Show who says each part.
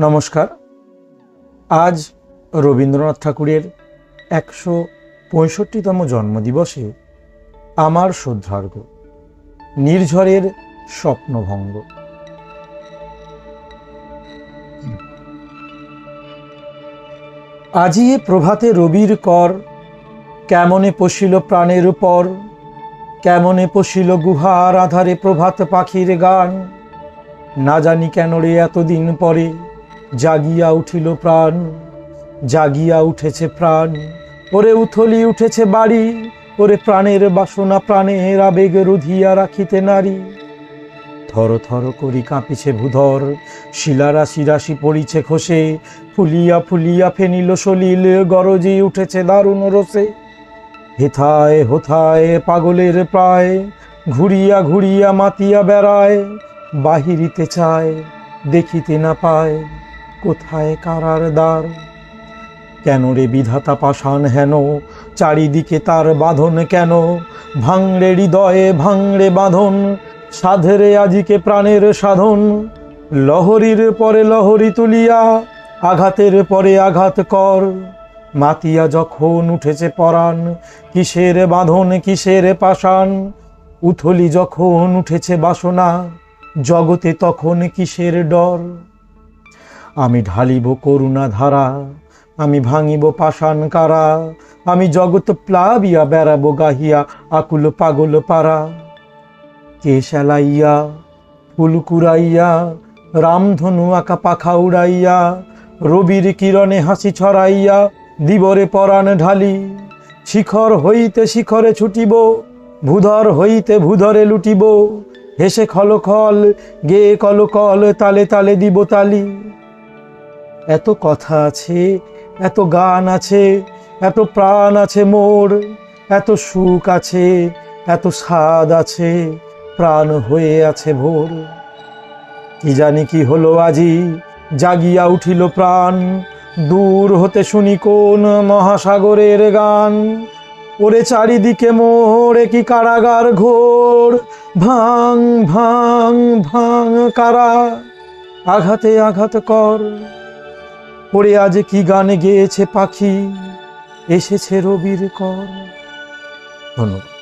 Speaker 1: নমস্কার। আজ রবীন্দ্রনাথ ঠাকুরের ১৬৫তম জন্মদিবসে আমার শ্রদ্ধার্ঘ নির্ঝরের স্বপ্নভঙ্গ। আজি এ প্রভাতে রবির কর, কেমনে পশিল প্রাণের উপর, কেমনে পশিল গুহার আধারে প্রভাত পাখির গান। না জানি কেন রে এতদিন পরে জাগিয়া উঠিল প্রাণ, জাগিয়া উঠেছে প্রাণ। ওরে উথলি উঠেছে বাড়ি, ওরে প্রাণের বাসনা প্রাণের আবেগ রুধিয়া রাখিতে নারী। থর থর করি কাঁপিছে ভূধর, শিলা রাশি রাশি পড়িছে খসে, ফুলিয়া ফুলিয়া ফেনিল সলিল গরজি উঠেছে দারুণ রসে। হেথায় হোথায় পাগলের প্রায়, ঘুরিয়া ঘুরিয়া মাতিয়া বেড়ায়, বাহিরিতে চায় দেখিতে না পায়, কোথায় কারার দ্বার। কেন রে বিধাতা পাষাণ হেন, চারিদিকে তার বাঁধন কেন, ভাঙড়ে হৃদয়ে ভাঙড়ে বাঁধন, সাধেরে আজিকে প্রাণের সাধন। লহরীর পরে লহরী তুলিয়া, আঘাতের পরে আঘাত কর। মাতিয়া যখন উঠেছে পরাণ, কিসের বাঁধন কিসের পাষাণ। উথলি যখন উঠেছে বাসনা, জগতে তখন কিসের ডর। আমি ঢালিব করুণা ধারা, আমি ভাঙিব পাষাণ কারা, আমি জগৎ প্লাবিয়া বেড়াবো গাহিয়া আকুল পাগল পারা। কে সেলাইয়া ফুল কুড়াইয়া, রামধনু আঁকা পাখা উড়াইয়া, রবির কিরণে হাসি ছড়াইয়া দিবরে পরাণ ঢালি। শিখর হইতে শিখরে ছুটিব, ভূধর হইতে ভূধরে লুটিব, হেসে খলখল গেয়ে কলকল তালে তালে দিব তালি। এত কথা আছে, এত গান আছে, এত প্রাণ আছে মোর, এত সুখ আছে, এত স্বাদ আছে, প্রাণ হয়ে আছে ভোর। কি জানি কি হলো আজি, জাগিয়া উঠিল প্রাণ, দূর হতে শুনি কোন মহাসাগরের গান। ওরে চারিদিকে মোরে কি কারাগার ঘোর, ভাঙ ভাঙ ভাঙ কারা, আঘাতে আঘাত কর। ওরে আজ কি গান গেয়েছে পাখি, এসেছে রবির কর। ধন্যবাদ।